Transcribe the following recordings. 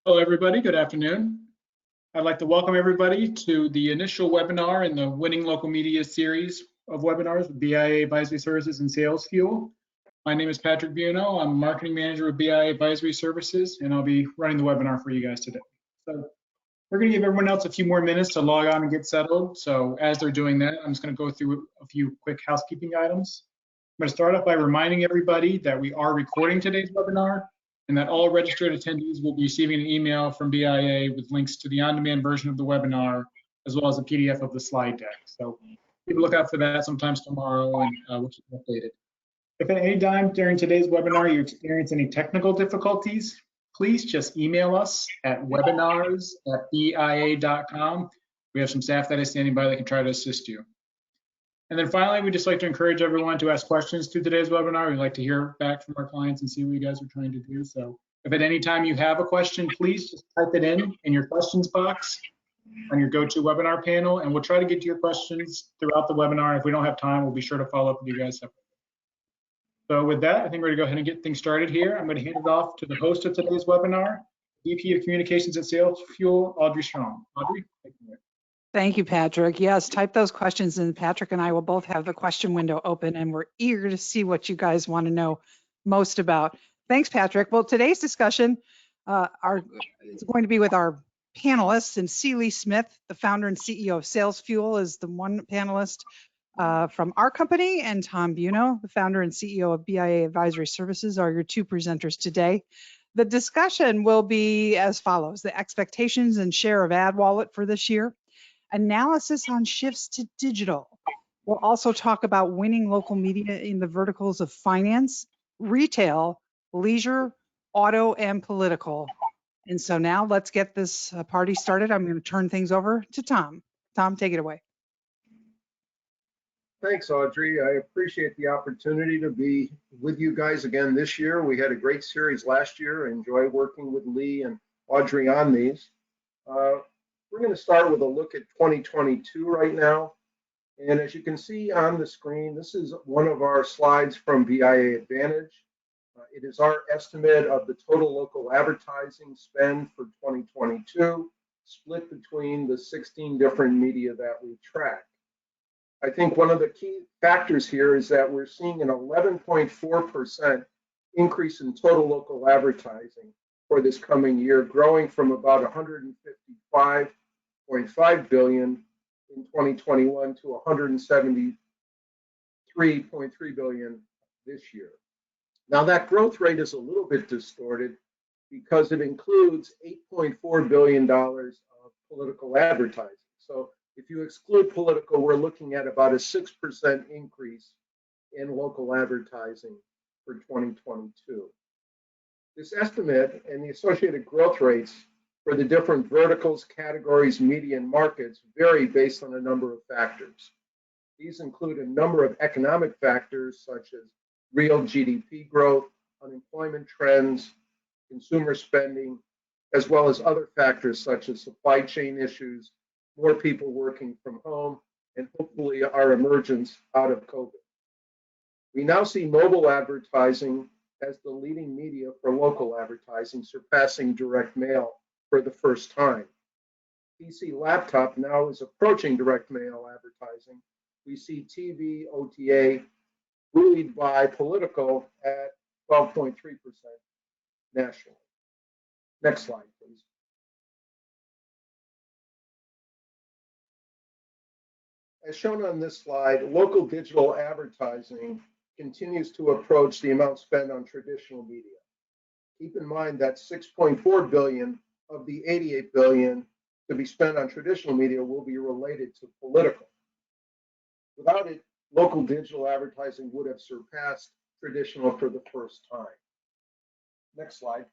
Hello, everybody. Good afternoon. I'd like to welcome everybody to the initial webinar in the Winning Local Media series of webinars with BIA Advisory Services and Sales Fuel. My name is Patrick Buono. I'm Marketing Manager with BIA Advisory Services, and I'll be running the webinar for you guys today. So we're going to give everyone else a few more minutes to log on and get settled. So as they're doing that, I'm just going to go through a few quick housekeeping items. I'm going to start off by reminding everybody that we are recording today's webinar, and that all registered attendees will be receiving an email from BIA with links to the on-demand version of the webinar, as well as a PDF of the slide deck. So keep a lookout for that sometimes tomorrow, and we'll keep you updated. If at any time during today's webinar you experience any technical difficulties, please just email us at webinars@bia.com. We have some staff that is standing by that can try to assist you. And then finally, we'd just like to encourage everyone to ask questions through today's webinar. We'd like to hear back from our clients and see what you guys are trying to do. So if at any time you have a question, please just type it in your questions box on your GoToWebinar panel, and we'll try to get to your questions throughout the webinar. If we don't have time, we'll be sure to follow up with you guys separately. So with that, I think we're going to go ahead and get things started here. I'm going to hand it off to the host of today's webinar, VP of Communications at Sales Fuel, Audrey Strong. Audrey, take it away. Thank you, Patrick. Yes, type those questions in. Patrick and I will both have the question window open, and we're eager to see what you guys want to know most about. Thanks, Patrick. Well, today's discussion is going to be with our panelists, and Celie Smith, the founder and CEO of Sales Fuel, is the one panelist from our company, and Tom Buono, the founder and CEO of BIA Advisory Services, are your two presenters today. The discussion will be as follows: the expectations and share of ad wallet for this year, analysis on shifts to digital. We'll also talk about winning local media in the verticals of finance, retail, leisure, auto, and political. And so now let's get this party started. I'm going to turn things over to Tom. Tom, take it away. Thanks, Audrey. I appreciate the opportunity to be with you guys again this year. We had a great series last year. I enjoy working with Lee and Audrey on these. We're going to start with a look at 2022 right now. And as you can see on the screen, this is one of our slides from BIA Advantage. It is our estimate of the total local advertising spend for 2022, split between the 16 different media that we track. I think one of the key factors here is that we're seeing an 11.4% increase in total local advertising for this coming year, growing from about 155.5 billion in 2021 to 173.3 billion this year. Now that growth rate is a little bit distorted because it includes $8.4 billion of political advertising. So if you exclude political, we're looking at about a 6% increase in local advertising for 2022. This estimate and the associated growth rates for the different verticals, categories, media, and markets vary based on a number of factors. These include a number of economic factors such as real GDP growth, unemployment trends, consumer spending, as well as other factors such as supply chain issues, more people working from home, and hopefully our emergence out of COVID. We now see mobile advertising as the leading media for local advertising, surpassing direct mail for the first time. PC laptop now is approaching direct mail advertising. We see TV, OTA, buoyed by political at 12.3% nationally. Next slide, please. As shown on this slide, local digital advertising continues to approach the amount spent on traditional media. Keep in mind that 6.4 billion of the 88 billion to be spent on traditional media will be related to political. Without it, local digital advertising would have surpassed traditional for the first time. Next slide.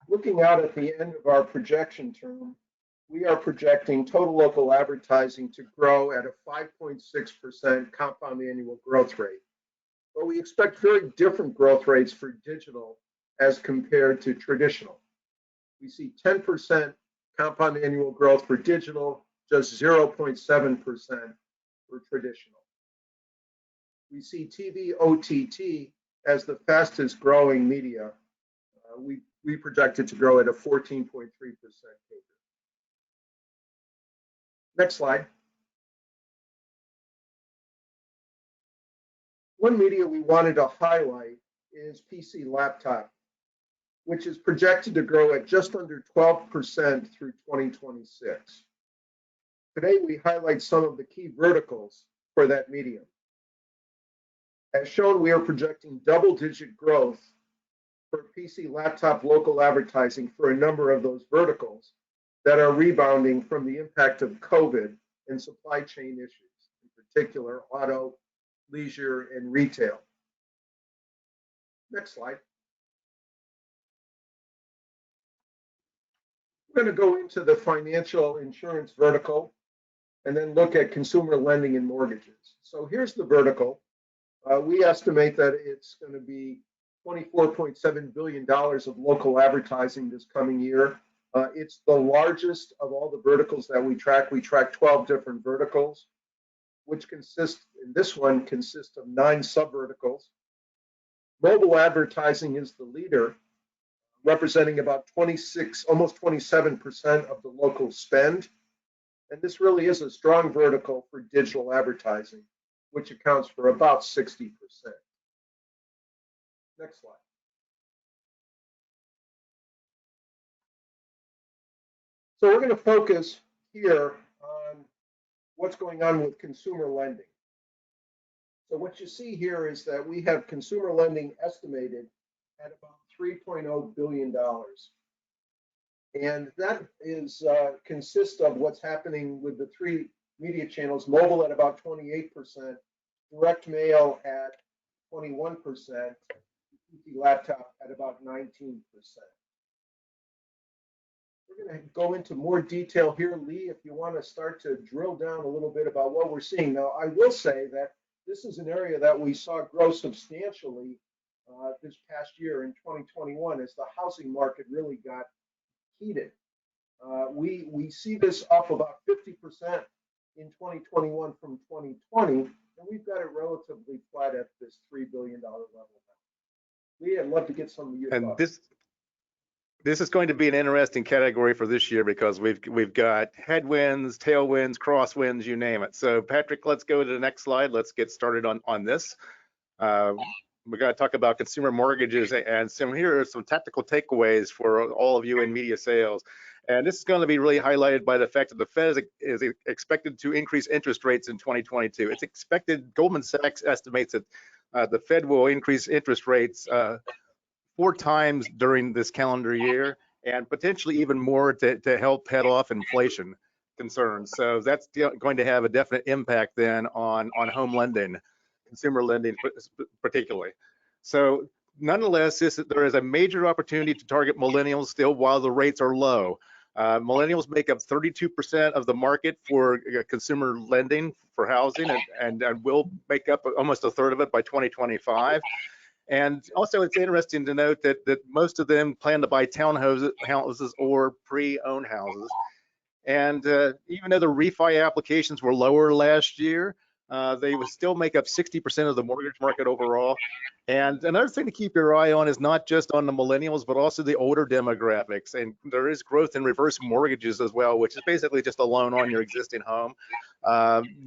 Looking out at the end of our projection term, we are projecting total local advertising to grow at a 5.6% compound annual growth rate. But we expect very different growth rates for digital as compared to traditional. We see 10% compound annual growth for digital, just 0.7% for traditional. We see TV OTT as the fastest growing media. We project it to grow at a 14.3% CAGR. Next slide. One media we wanted to highlight is PC laptop, which is projected to grow at just under 12% through 2026. Today, we highlight some of the key verticals for that medium. As shown, we are projecting double-digit growth for PC laptop local advertising for a number of those verticals that are rebounding from the impact of COVID and supply chain issues, in particular auto, leisure, and retail. Next slide. We're going to go into the financial insurance vertical and then look at consumer lending and mortgages. So here's the vertical. We estimate that it's going to be $24.7 billion of local advertising this coming year. It's the largest of all the verticals that we track. We track 12 different verticals, which this one consists of 9 subverticals. Mobile advertising is the leader, representing about almost 27% of the local spend. And this really is a strong vertical for digital advertising, which accounts for about 60%. Next slide. So we're going to focus here on what's going on with consumer lending. So what you see here is that we have consumer lending estimated at about $3.0 billion. And that is consists of what's happening with the 3 media channels: mobile at about 28%, direct mail at 21%, PC laptop at about 19%. We're going to go into more detail here, Lee, if you want to start to drill down a little bit about what we're seeing. Now, I will say that this is an area that we saw grow substantially this past year in 2021 as the housing market really got heated. We see this up about 50% in 2021 from 2020, and we've got it relatively flat at this $3 billion level now. Lee, I'd love to get some of your thoughts. This is going to be an interesting category for this year because we've got headwinds, tailwinds, crosswinds, you name it. So Patrick, let's go to the next slide. Let's get started on this. We're going to talk about consumer mortgages, and here are some tactical takeaways for all of you in media sales. And this is going to be really highlighted by the fact that the Fed is expected to increase interest rates in 2022. It's expected, Goldman Sachs estimates that the Fed will increase interest rates 4 times during this calendar year, and potentially even more to help head off inflation concerns. So that's going to have a definite impact then on home lending, consumer lending particularly. So nonetheless, there is a major opportunity to target millennials still while the rates are low. Millennials make up 32% of the market for consumer lending for housing, and will make up almost a third of it by 2025. And also, it's interesting to note that most of them plan to buy townhouses or pre-owned houses. And even though the refi applications were lower last year, they would still make up 60% of the mortgage market overall. And another thing to keep your eye on is not just on the millennials, but also the older demographics. And there is growth in reverse mortgages as well, which is basically just a loan on your existing home,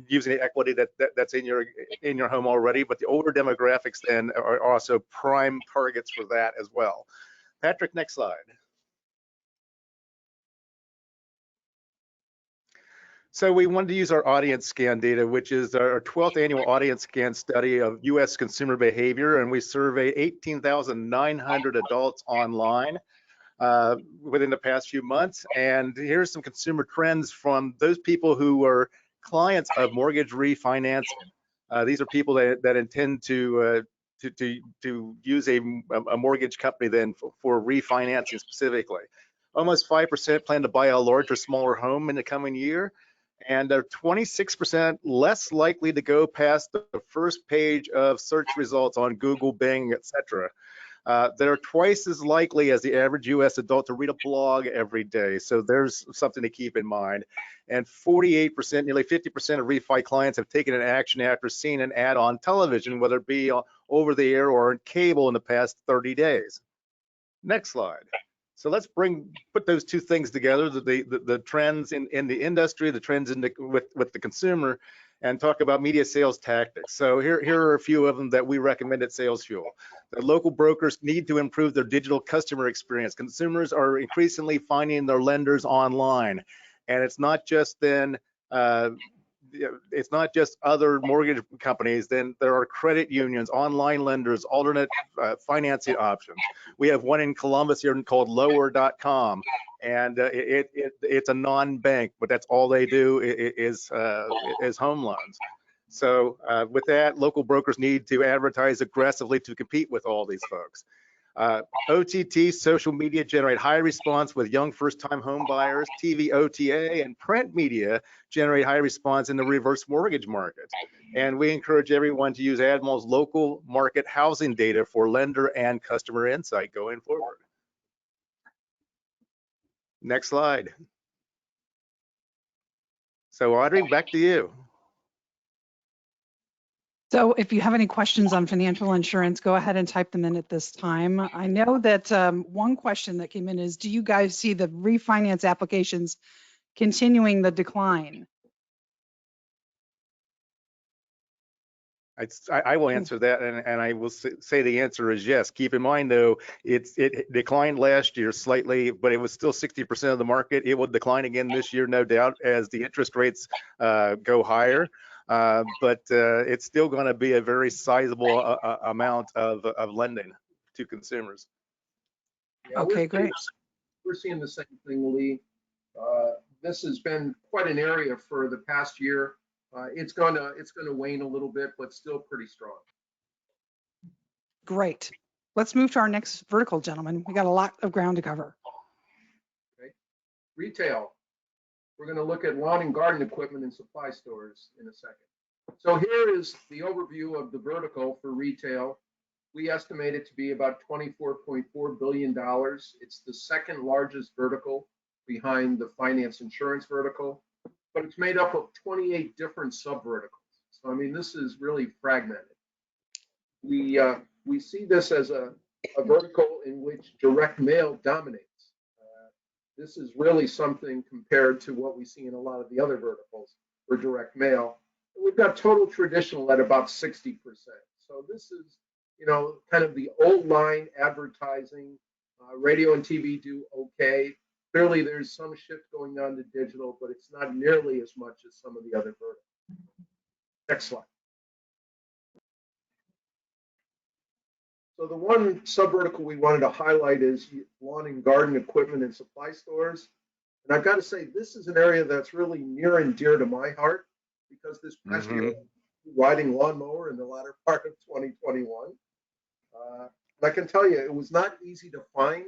using the equity that's in your home already. But the older demographics then are also prime targets for that as well. Patrick, next slide. So we wanted to use our audience scan data, which is our 12th annual audience scan study of U.S. consumer behavior, and we surveyed 18,900 adults online within the past few months. And here's some consumer trends from those people who were clients of mortgage refinancing. These are people that intend to use a mortgage company then for refinancing specifically. Almost 5% plan to buy a larger, smaller home in the coming year. And they're 26% less likely to go past the first page of search results on Google, Bing, etc. They're twice as likely as the average U.S. adult to read a blog every day. So there's something to keep in mind. And 48%, nearly 50% of refi clients have taken an action after seeing an ad on television, whether it be over the air or on cable in the past 30 days. Next slide. So let's put those two things together, the trends in the industry, the trends with the consumer, and talk about media sales tactics. So here are a few of them that we recommend at Sales Fuel. The local brokers need to improve their digital customer experience. Consumers are increasingly finding their lenders online, and it's not just it's not just other mortgage companies. Then there are credit unions, online lenders, alternate financing options. We have one in Columbus here called lower.com, and it's a non-bank, but that's all they do is home loans. So with that, local brokers need to advertise aggressively to compete with all these folks. OTT, social media generate high response with young first-time home buyers. TV, OTA, and print media generate high response in the reverse mortgage market. And we encourage everyone to use Admiral's local market housing data for lender and customer insight going forward. Next slide. So Audrey, back to you. So if you have any questions on financial insurance, go ahead and type them in at this time. I know that one question that came in is, do you guys see the refinance applications continuing the decline? I will answer that, and I will say the answer is yes. Keep in mind, though, it declined last year slightly, but it was still 60% of the market. It will decline again this year, no doubt, as the interest rates go higher. But it's still going to be a very sizable amount of lending to consumers. Yeah, Okay, great. We're seeing the same thing, Lee. This has been quite an area for the past year. It's gonna wane a little bit, but still pretty strong. Great. Let's move to our next vertical, gentlemen. We got a lot of ground to cover. Okay. Retail. We're going to look at lawn and garden equipment and supply stores in a second. So here is the overview of the vertical for retail. We estimate it to be about $24.4 billion. It's the second largest vertical behind the finance insurance vertical, but it's made up of 28 different sub-verticals. So, I mean, this is really fragmented. We see this as a vertical in which direct mail dominates. This is really something compared to what we see in a lot of the other verticals for direct mail. We've got total traditional at about 60%. So this is, you know, kind of the old line advertising. Radio and TV do okay. Clearly, there's some shift going on to digital, but it's not nearly as much as some of the other verticals. Next slide. So the one subvertical we wanted to highlight is lawn and garden equipment and supply stores. And I've got to say, this is an area that's really near and dear to my heart, because this past year, riding lawnmower in the latter part of 2021. And I can tell you, it was not easy to find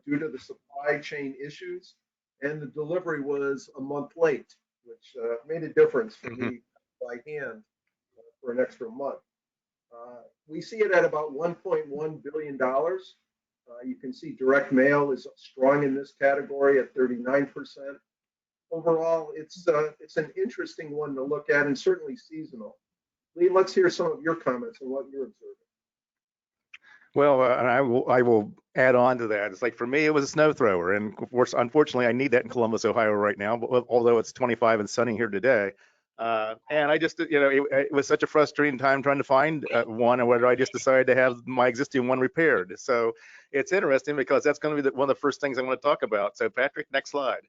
due to the supply chain issues, and the delivery was a month late, which made a difference for me by hand for an extra month. We see it at about $1.1 billion. You can see direct mail is strong in this category at 39%. Overall, it's an interesting one to look at and certainly seasonal. Lee, let's hear some of your comments on what you're observing. Well, and I will add on to that. It's like, for me, it was a snow thrower, and of course, unfortunately, I need that in Columbus, Ohio right now, but although it's 25 and sunny here today. And I just, you know, it was such a frustrating time trying to find one, and whether I just decided to have my existing one repaired. So it's interesting, because that's going to be one of the first things I want to talk about. So Patrick, next slide.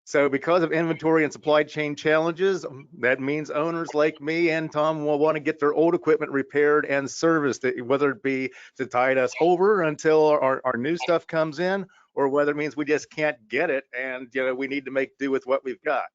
So because of inventory and supply chain challenges, that means owners like me and Tom will want to get their old equipment repaired and serviced, whether it be to tide us over until our new stuff comes in, or whether it means we just can't get it and, you know, we need to make do with what we've got.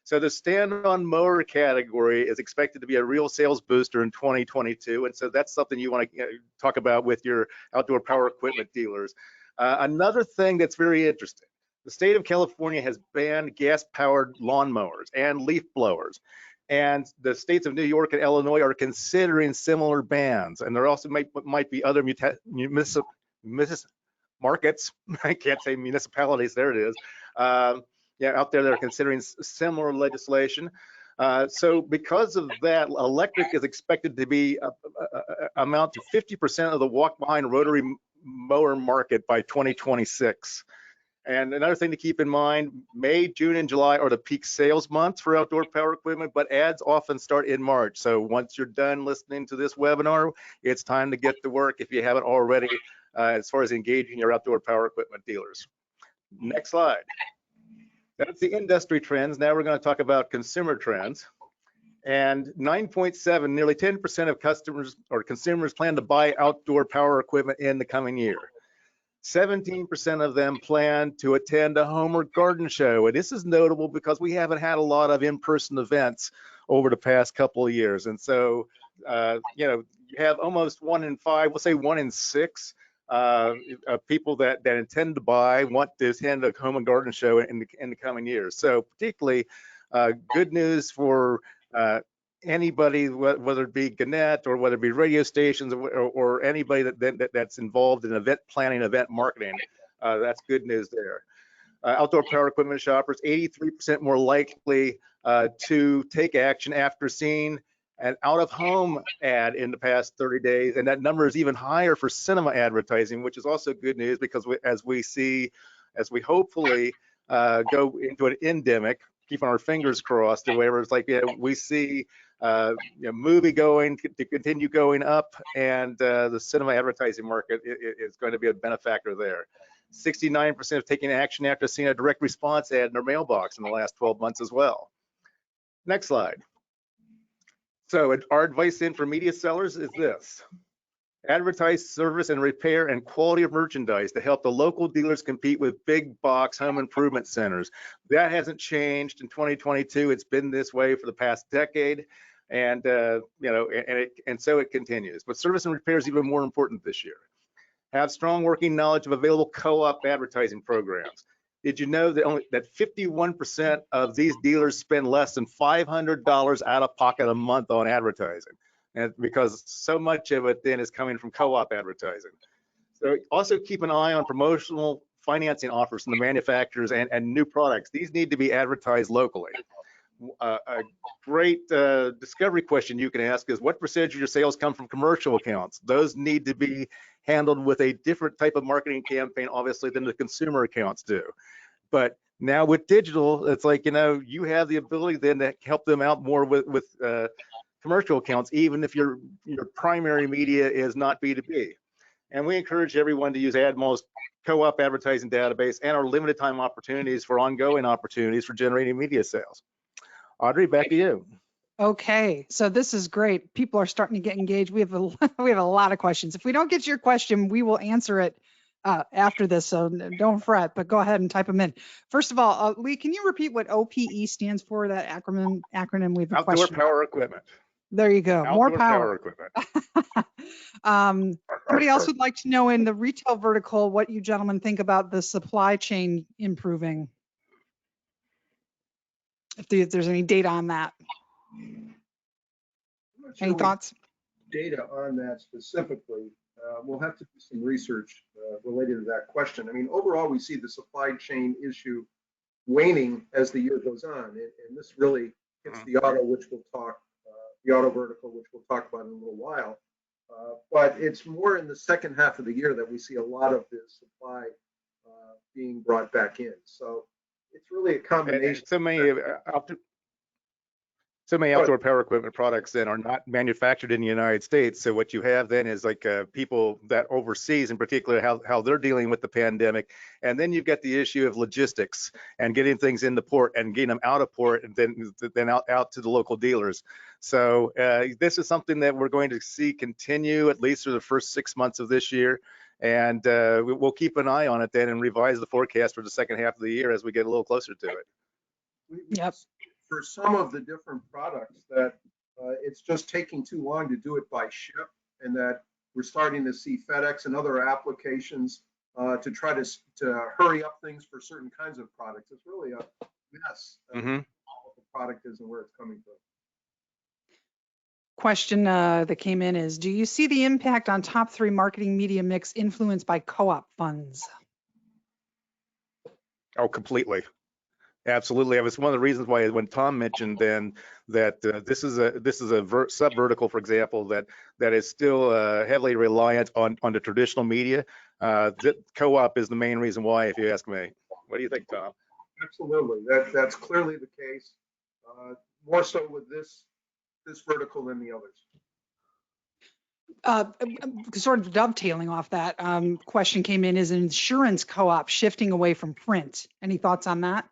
So the stand-on mower category is expected to be a real sales booster in 2022, and so that's something you want to talk about with your outdoor power equipment dealers. Another thing that's very interesting: the state of California has banned gas-powered lawnmowers and leaf blowers. And the states of New York and Illinois are considering similar bans. And there also might be other markets, I can't say municipalities, there it is, yeah, out there that are considering similar legislation. So because of that, electric is expected to be amount to 50% of the walk-behind rotary mower market by 2026. And another thing to keep in mind, May, June, and July are the peak sales months for outdoor power equipment, but ads often start in March. So once you're done listening to this webinar, it's time to get to work if you haven't already, as far as engaging your outdoor power equipment dealers. Next slide. That's the industry trends. Now we're going to talk about consumer trends. And 9.7, nearly 10% of customers or consumers plan to buy outdoor power equipment in the coming year. 17% of them plan to attend a home or garden show. And this is notable because we haven't had a lot of in-person events over the past couple of years. And so, you know, you have almost 1 in 5, we'll say 1 in 6 people that intend to buy want to attend a home and garden show in the coming years. So particularly good news for anybody, whether it be Gannett or whether it be radio stations or anybody that's involved in event planning, event marketing. That's good news there. Outdoor power equipment shoppers, 83% more likely to take action after seeing an out-of-home ad in the past 30 days, and that number is even higher for cinema advertising, which is also good news because as we hopefully go into an endemic, keeping our fingers crossed, where it's like, we see movie going to continue going up, and the cinema advertising market is going to be a benefactor there. 69% of taking action after seeing a direct response ad in their mailbox in the last 12 months as well. Next slide. So our advice then for media sellers is this: advertise service and repair and quality of merchandise to help the local dealers compete with big box home improvement centers. That hasn't changed in 2022. It's been this way for the past decade, and you know, and so it continues. But service and repair is even more important this year. Have strong working knowledge of available co-op advertising programs. Did you know that 51% of these dealers spend less than $500 out of pocket a month on advertising? And because so much of it then is coming from co-op advertising. So also keep an eye on promotional financing offers from the manufacturers and new products. These need to be advertised locally. A great discovery question you can ask is, what percentage of your sales come from commercial accounts? Those need to be handled with a different type of marketing campaign, obviously, than the consumer accounts do. But now with digital, it's like, you know, you have the ability then to help them out more with commercial accounts, even if your primary media is not B2B. And we encourage everyone to use AdMo's co-op advertising database and our limited time opportunities for ongoing opportunities for generating media sales. Audrey, back to you. Okay, so this is great. People are starting to get engaged. We have a lot of questions. If we don't get to your question, we will answer it after this, so don't fret, but go ahead and type them in. First of all, Lee, can you repeat what OPE stands for, that acronym? We have a Outdoor power equipment. There you go. Outdoor More power equipment. Somebody else would like to know, in the retail vertical, what you gentlemen think about the supply chain improving. If there's any data on that. Any thoughts? Data on that specifically. We'll have to do some research related to that question. I mean, overall, we see the supply chain issue waning as the year goes on, and this really hits the auto, which we'll talk, the auto vertical, which we'll talk about in a little while. But it's more in the second half of the year that we see a lot of the supply being brought back in. So it's really a combination. So many outdoor power equipment products then are not manufactured in the United States. So what you have then is like people that overseas, in particular, how they're dealing with the pandemic. And then you've got the issue of logistics and getting things in the port and getting them out of port and then out to the local dealers. So this is something that we're going to see continue at least through the first 6 months of this year. And we'll keep an eye on it then and revise the forecast for the second half of the year as we get a little closer to it. Yep. For some of the different products that it's just taking too long to do it by ship, and that we're starting to see FedEx and other applications to try to hurry up things for certain kinds of products. It's really a mess of what the product is and where it's coming from. Question that came in is, do you see the impact on top 3 marketing media mix influenced by co-op funds? Oh, completely. Absolutely. It was one of the reasons why when Tom mentioned then that this is a sub-vertical, for example, that is still heavily reliant on the traditional media. Co-op is the main reason why, if you ask me. What do you think, Tom? Absolutely. That's clearly the case. More so with this vertical than the others. Sort of dovetailing off that, question came in, is insurance co-op shifting away from print? Any thoughts on that?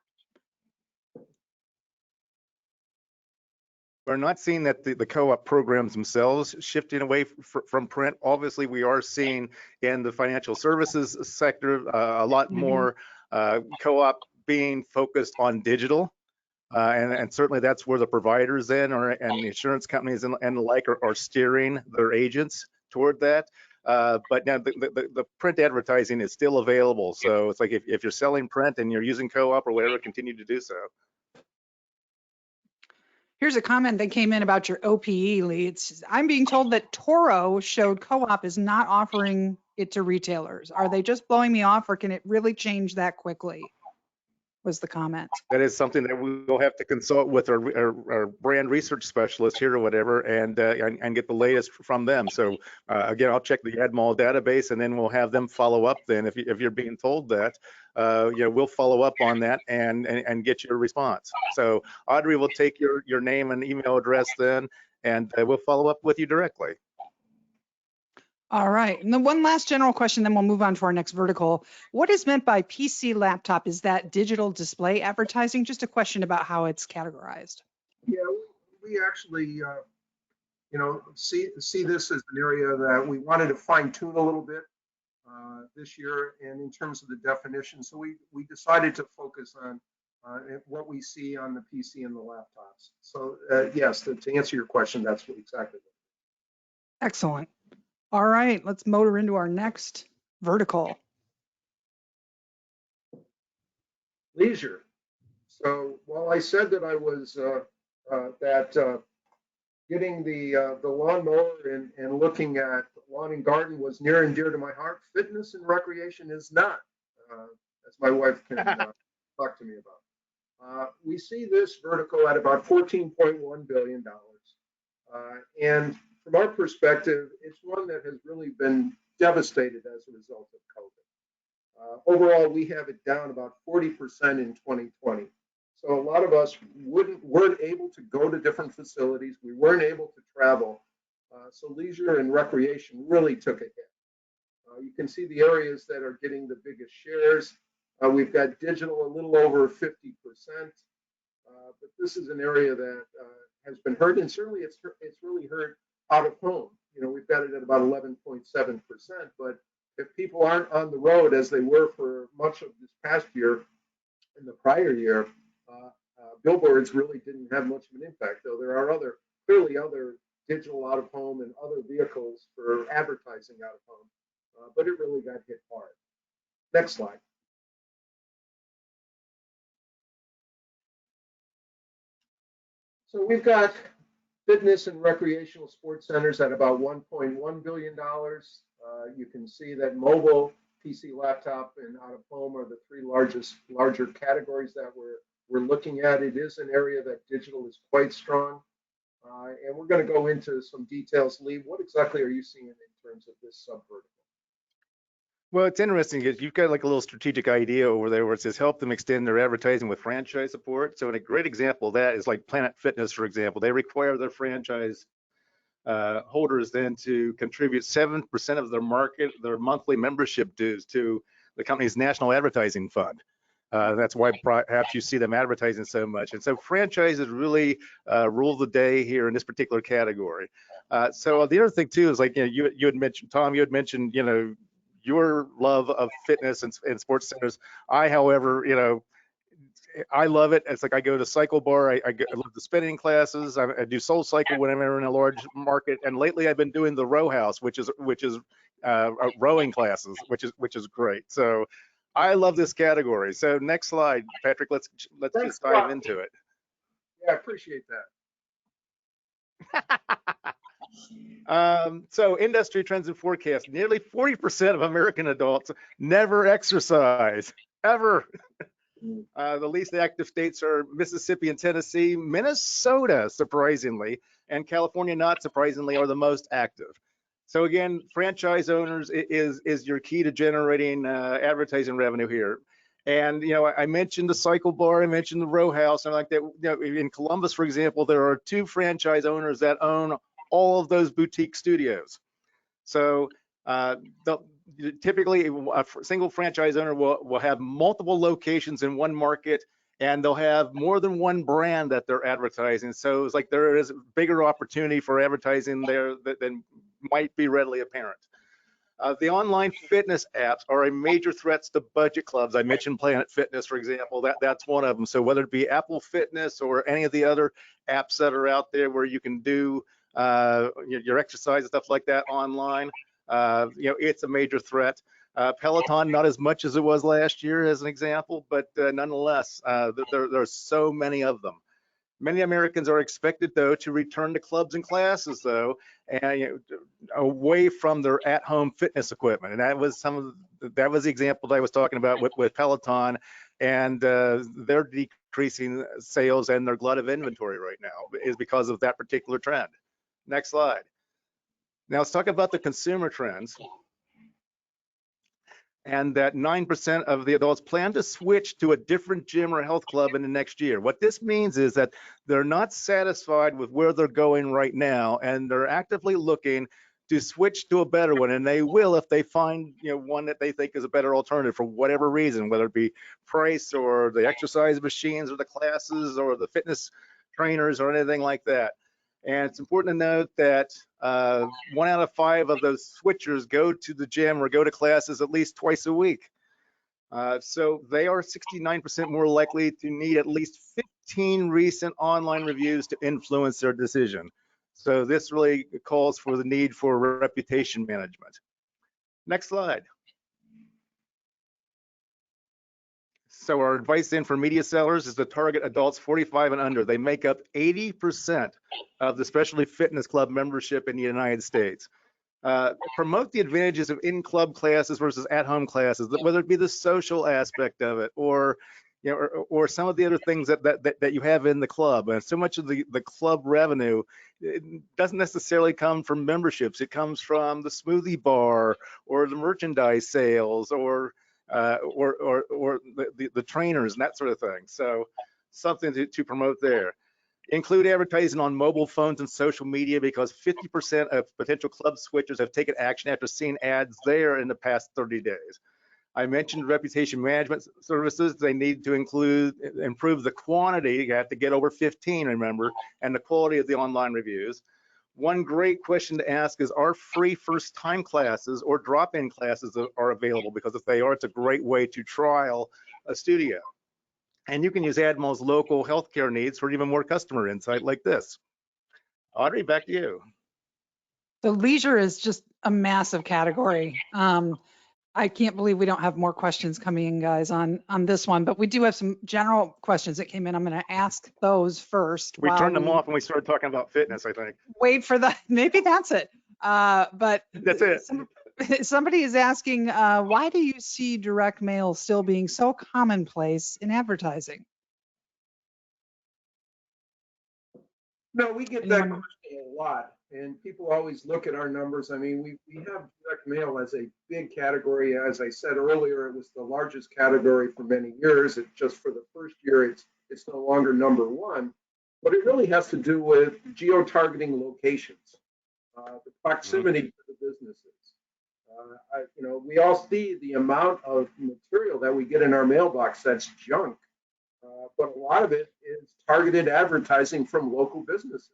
We're not seeing that the co-op programs themselves shifting away from print. Obviously, we are seeing in the financial services sector a lot more co-op being focused on digital. And certainly that's where the providers and the insurance companies and the like are steering their agents toward that. But now the print advertising is still available. So it's like if you're selling print and you're using co-op or whatever, continue to do so. Here's a comment that came in about your OPE leads. I'm being told that Toro showed co-op is not offering it to retailers. Are they just blowing me off, or can it really change that quickly? Was the comment. That is something that we will have to consult with our brand research specialist here or whatever, and get the latest from them. So again, I'll check the AdMall database, and then we'll have them follow up. Then, if you're being told that, we'll follow up on that and get your response. So Audrey will take your name and email address then, and we'll follow up with you directly. All right. And then one last general question, then we'll move on to our next vertical. What is meant by PC laptop? Is that digital display advertising? Just a question about how it's categorized. Yeah, we actually, see this as an area that we wanted to fine tune a little bit this year, and in terms of the definition. So we decided to focus on what we see on the PC and the laptops. So yes, to answer your question, that's exactly what. Excellent. All right, let's motor into our next vertical. Leisure. So while I said that I was getting the lawnmower and looking at lawn and garden was near and dear to my heart, fitness and recreation is not, as my wife can talk to me about. We see this vertical at about $14.1 billion. And from our perspective, it's one that has really been devastated as a result of COVID. Overall, we have it down about 40% in 2020. So a lot of us weren't able to go to different facilities. We weren't able to travel. So leisure and recreation really took a hit. You can see the areas that are getting the biggest shares. We've got digital a little over 50%. But this is an area that has been hurt, and certainly it's really hurt out of home. We've got it at about 11.7%, but if people aren't on the road as they were for much of this past year and the prior year, billboards really didn't have much of an impact, though there are clearly other digital out of home and other vehicles for advertising out of home, but it really got hit hard. Next slide. So we've got fitness and recreational sports centers at about $1.1 billion. You can see that mobile, PC, laptop, and out of home are the three larger categories that we're looking at. It is an area that digital is quite strong. And we're going to go into some details. Lee, what exactly are you seeing in terms of this subvertical? Well, it's interesting because you've got like a little strategic idea over there where it says help them extend their advertising with franchise support. So a great example of that is like Planet Fitness, for example. They require their franchise holders then to contribute 7% of their monthly membership dues to the company's national advertising fund. That's why perhaps you see them advertising so much. And so franchises really rule the day here in this particular category. So the other thing too is like, you had mentioned, Tom, you had mentioned, your love of fitness and sports centers. However, I love it. It's like I go to Cycle Bar. I love the spinning classes. I do Soul Cycle when I'm in a large market. And lately, I've been doing the row house, which is rowing classes, which is great. So I love this category. So next slide, Patrick. Let's just dive into it. Yeah, I appreciate that. So industry trends and forecasts. Nearly 40% of American adults never exercise, ever. The least active states are Mississippi and Tennessee. Minnesota, surprisingly, and California, not surprisingly, are the most active. So again, franchise owners is your key to generating advertising revenue here. And I mentioned the Cycle Bar, I mentioned the Row House, and like that. In Columbus, for example, there are 2 franchise owners that own all of those boutique studios. So typically, a single franchise owner will have multiple locations in one market, and they'll have more than one brand that they're advertising. So it's like there is bigger opportunity for advertising there than might be readily apparent. The online fitness apps are a major threat to budget clubs. I mentioned Planet Fitness, for example. That's one of them. So whether it be Apple Fitness or any of the other apps that are out there where you can do your exercise and stuff like that online, it's a major threat. Peloton, not as much as it was last year, as an example, but nonetheless, there's so many of them. Many Americans are expected, though, to return to clubs and classes, though, and away from their at-home fitness equipment. And that was the example that I was talking about with Peloton, and they're decreasing sales, and their glut of inventory right now is because of that particular trend. Next slide. Now let's talk about the consumer trends. And that 9% of the adults plan to switch to a different gym or health club in the next year. What this means is that they're not satisfied with where they're going right now, and they're actively looking to switch to a better one, and they will if they find one that they think is a better alternative for whatever reason, whether it be price or the exercise machines or the classes or the fitness trainers or anything like that. And it's important to note that 1 out of 5 of those switchers go to the gym or go to classes at least twice a week. So they are 69% more likely to need at least 15 recent online reviews to influence their decision. So this really calls for the need for reputation management. Next slide. So our advice then for media sellers is to target adults 45 and under. They make up 80% of the specialty fitness club membership in the United States. Promote the advantages of in-club classes versus at-home classes, whether it be the social aspect of it or or some of the other things that you have in the club. And so much of the club revenue, it doesn't necessarily come from memberships. It comes from the smoothie bar or the merchandise sales or the trainers and that sort of thing. So something to promote there. Include advertising on mobile phones and social media, because 50% of potential club switchers have taken action after seeing ads there in the past 30 days. I mentioned reputation management services. They need to improve the quantity. You have to get over 15, remember, and the quality of the online reviews. One great question to ask is, are free first-time classes or drop-in classes are available? Because if they are, it's a great way to trial a studio. And you can use Admiral's local healthcare needs for even more customer insight like this. Audrey, back to you. So leisure is just a massive category. I can't believe we don't have more questions coming in, guys, on this one, but we do have some general questions that came in. I'm going to ask those first. We turned them off when we started talking about fitness, I think. Wait for that. Maybe that's it. But that's it. Somebody is asking, why do you see direct mail still being so commonplace in advertising? No, we get that question a lot, and people always look at our numbers. I mean, we have direct mail as a big category. As I said earlier, it was the largest category for many years. It just for the first year, it's no longer number one. But it really has to do with geo-targeting locations, the proximity to the businesses. We all see the amount of material that we get in our mailbox that's junk, but a lot of it is targeted advertising from local businesses.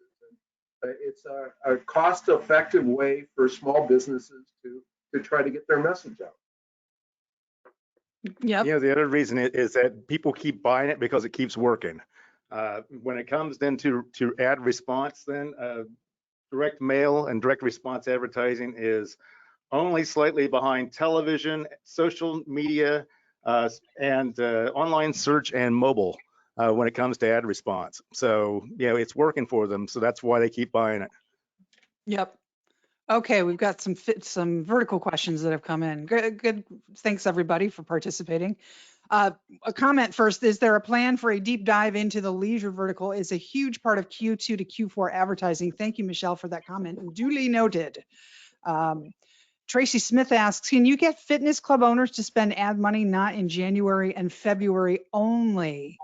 And it's a cost-effective way for small businesses to try to get their message out. Yeah. The other reason is that people keep buying it because it keeps working. When it comes then to ad response, then direct mail and direct response advertising is only slightly behind television, social media, and online search and mobile when it comes to ad response. So, it's working for them. So that's why they keep buying it. Yep. Okay, we've got some vertical questions that have come in. Good. Thanks everybody for participating. A comment first, is there a plan for a deep dive into the leisure vertical? Is a huge part of Q2 to Q4 advertising. Thank you, Michelle, for that comment. Duly noted. Tracy Smith asks, can you get fitness club owners to spend ad money not in January and February only?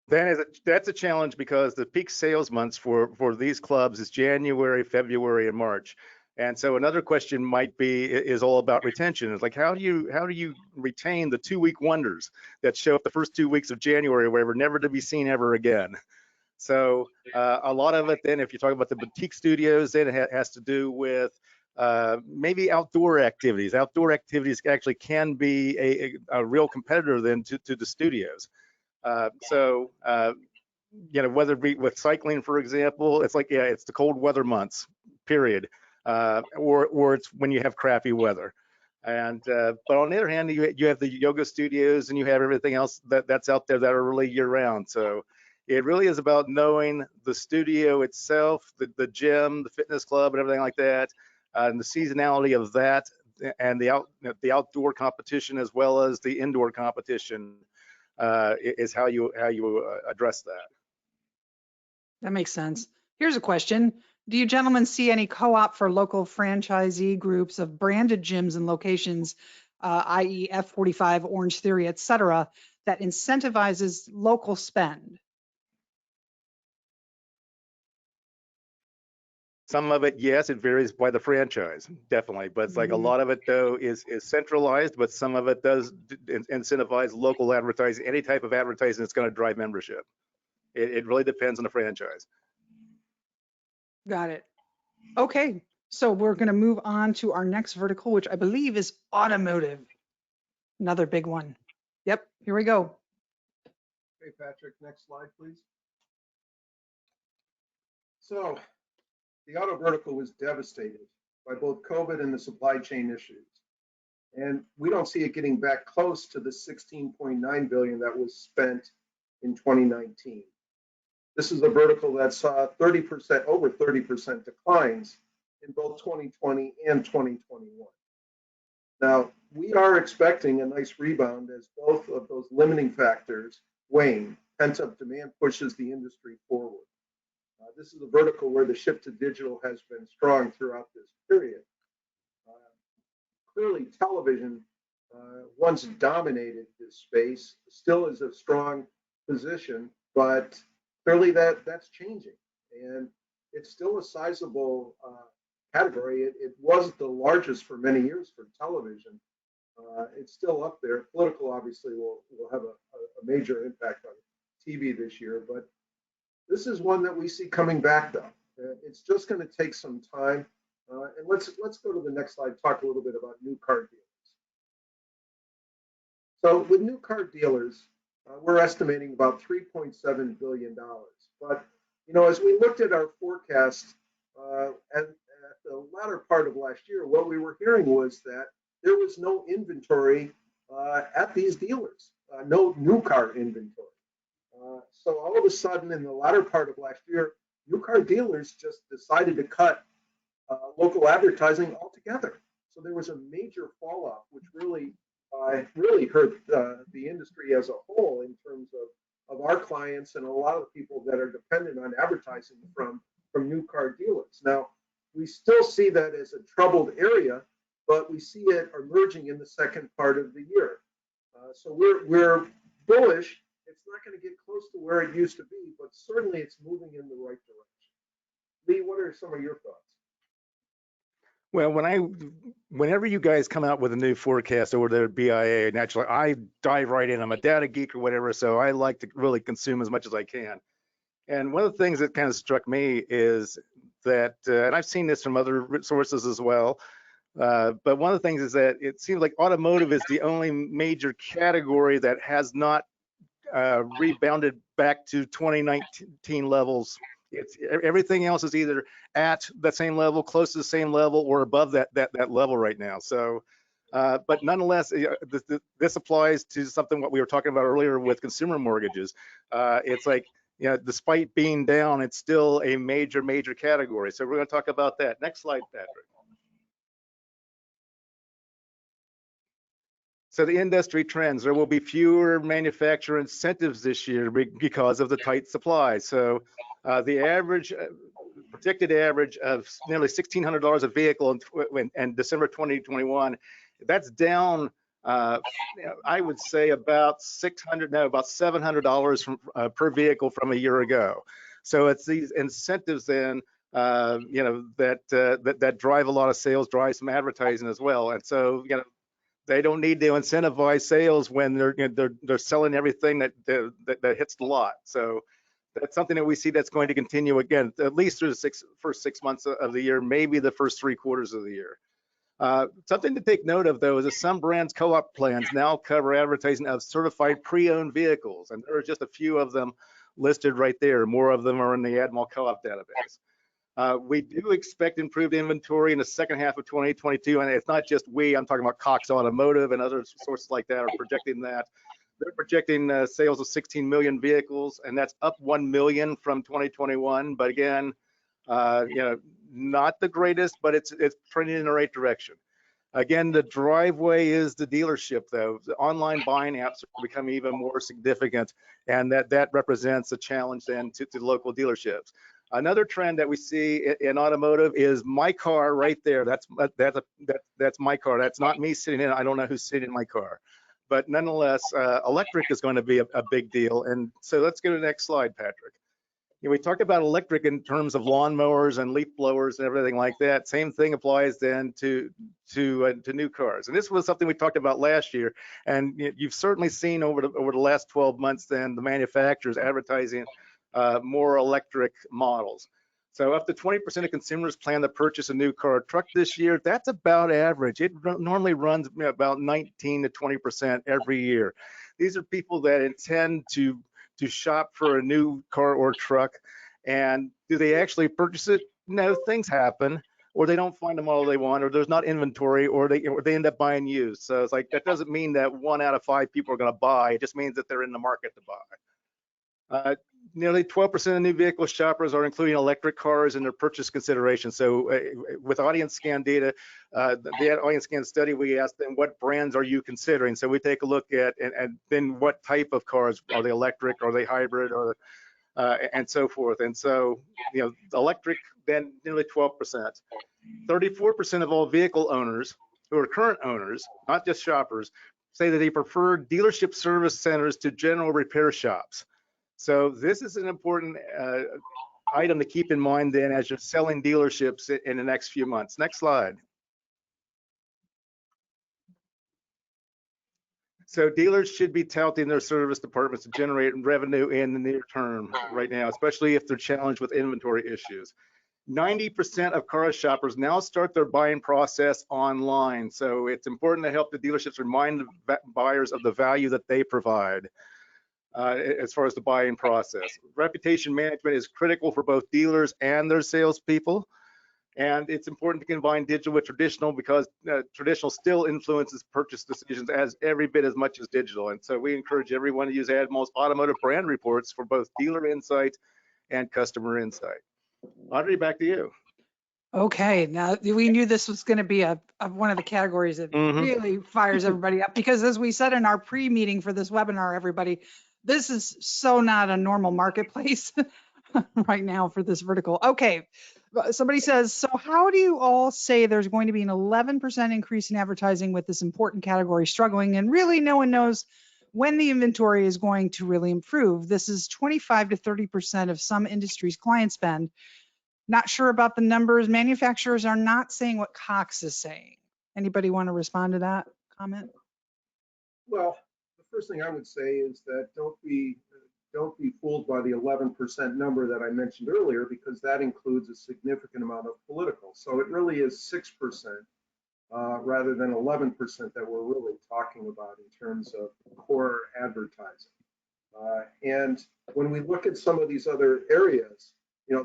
That's a challenge because the peak sales months for these clubs is January, February, and March. And so another question might be is all about retention. It's like how do you retain the 2-week wonders that show up the first 2 weeks of January, wherever never to be seen ever again. So a lot of it then, if you're talking about the boutique studios, then it has to do with maybe outdoor activities. Outdoor activities actually can be a real competitor then to the studios. You know, whether it be with cycling, for example, it's like, yeah, it's the cold weather months, period. Or it's when you have crappy weather. And but on the other hand, you have the yoga studios and you have everything else that's out there that are really year round. So it really is about knowing the studio itself, the gym, the fitness club, and everything like that, and the seasonality of that, and the outdoor competition as well as the indoor competition is how you address that. That makes sense. Here's a question. Do you gentlemen see any co-op for local franchisee groups of branded gyms and locations, i.e. F45, Orange Theory, et cetera, that incentivizes local spend? Some of it, yes, it varies by the franchise, definitely. But it's like a lot of it, though, is centralized, but some of it does incentivize local advertising, any type of advertising that's going to drive membership. It really depends on the franchise. Got it. Okay, so we're going to move on to our next vertical, which I believe is automotive. Another big one. Yep, here we go. Okay, Patrick, next slide, please. So the auto vertical was devastated by both COVID and the supply chain issues. And we don't see it getting back close to the $16.9 billion that was spent in 2019. This is a vertical that saw over 30% declines in both 2020 and 2021. Now, we are expecting a nice rebound as both of those limiting factors wane. Pent-up demand pushes the industry forward. This is a vertical where the shift to digital has been strong throughout this period. Clearly, television once dominated this space, still is a strong position, but clearly that's changing. And it's still a sizable category. It wasn't the largest for many years for television. It's still up there. Political obviously will have a major impact on TV this year, but this is one that we see coming back though. It's just going to take some time. And let's go to the next slide, talk a little bit about new car dealers. So with new car dealers, we're estimating about $3.7 billion. But, you know, as we looked at our forecast at the latter part of last year, what we were hearing was that there was no inventory at these dealers, no new car inventory. So all of a sudden in the latter part of last year, new car dealers just decided to cut local advertising altogether. So there was a major fall off, which really hurt the industry as a whole in terms of our clients and a lot of the people that are dependent on advertising from new car dealers. Now, we still see that as a troubled area, but we see it emerging in the second part of the year. So we're bullish. It's not going to get close to where it used to be, but certainly it's moving in the right direction. Lee, what are some of your thoughts? Well, whenever you guys come out with a new forecast over there at BIA, naturally, I dive right in. I'm a data geek or whatever, so I like to really consume as much as I can. And one of the things that kind of struck me is that, and I've seen this from other sources as well, but one of the things is that it seems like automotive is the only major category that has not rebounded back to 2019 levels. Everything else is either at the same level, close to the same level, or above that level right now. So, but nonetheless, this applies to something what we were talking about earlier with consumer mortgages. It's like, despite being down, it's still a major category. So we're going to talk about that. Next slide, Patrick. So the industry trends, there will be fewer manufacturer incentives this year because of the tight supply. So the average, predicted average of nearly $1,600 a vehicle in December 2021, that's down, I would say about $700 per vehicle from a year ago. So it's these incentives then, that drive a lot of sales, drive some advertising as well. And so, they don't need to incentivize sales when they're selling everything that hits the lot. So that's something that we see that's going to continue again, at least through the first 6 months of the year, maybe the first 3 quarters of the year. Something to take note of, though, is that some brands' co-op plans now cover advertising of certified pre-owned vehicles, and there are just a few of them listed right there. More of them are in the AdMall co-op database. We do expect improved inventory in the second half of 2022, and it's not just we. I'm talking about Cox Automotive and other sources like that are projecting that. They're projecting sales of 16 million vehicles, and that's up 1 million from 2021. But again, not the greatest, but it's trending in the right direction. Again, the driveway is the dealership, though. The online buying apps are becoming even more significant, and that represents a challenge then to local dealerships. Another trend that we see in automotive is my car right there. That's my car. That's not me sitting in. I don't know who's sitting in my car, but nonetheless, electric is going to be a big deal. And so let's go to the next slide, Patrick. We talked about electric in terms of lawnmowers and leaf blowers and everything like that. Same thing applies then to new cars. And this was something we talked about last year. And you've certainly seen over the last 12 months then the manufacturers advertising more electric models. So up to 20% of consumers plan to purchase a new car or truck this year. That's about average. It normally runs about 19 to 20% every year. These are people that intend to shop for a new car or truck. And do they actually purchase it? No, things happen, or they don't find the model they want, or there's not inventory, or they end up buying used. So it's like, that doesn't mean that 1 out of 5 people are going to buy. It just means that they're in the market to buy. Nearly 12% of new vehicle shoppers are including electric cars in their purchase consideration. So with audience scan data, the audience scan study, we asked them, what brands are you considering? So we take a look at, and then what type of cars, are they electric, are they hybrid, or and so forth. And so, electric, then nearly 12%. 34% of all vehicle owners who are current owners, not just shoppers, say that they prefer dealership service centers to general repair shops. So this is an important item to keep in mind then as you're selling dealerships in the next few months. Next slide. So dealers should be touting their service departments to generate revenue in the near term right now, especially if they're challenged with inventory issues. 90% of car shoppers now start their buying process online. So it's important to help the dealerships remind the buyers of the value that they provide. As far as the buying process. Reputation management is critical for both dealers and their salespeople. And it's important to combine digital with traditional because traditional still influences purchase decisions as every bit as much as digital. And so we encourage everyone to use AdMall's automotive brand reports for both dealer insight and customer insight. Audrey, back to you. Okay, now we knew this was going to be one of the categories that really fires everybody up, because as we said in our pre-meeting for this webinar, everybody, this is so not a normal marketplace right now for this vertical. Okay, somebody says, so how do you all say there's going to be an 11% increase in advertising with this important category struggling, and really no one knows when the inventory is going to really improve? This is 25 to 30% of some industries' client spend. Not sure about the numbers. Manufacturers are not saying what Cox is saying. Anybody want to respond to that comment? Well, the first thing I would say is that don't be fooled by the 11% number that I mentioned earlier, because that includes a significant amount of political. So it really is 6% rather than 11% that we're really talking about in terms of core advertising. And when we look at some of these other areas,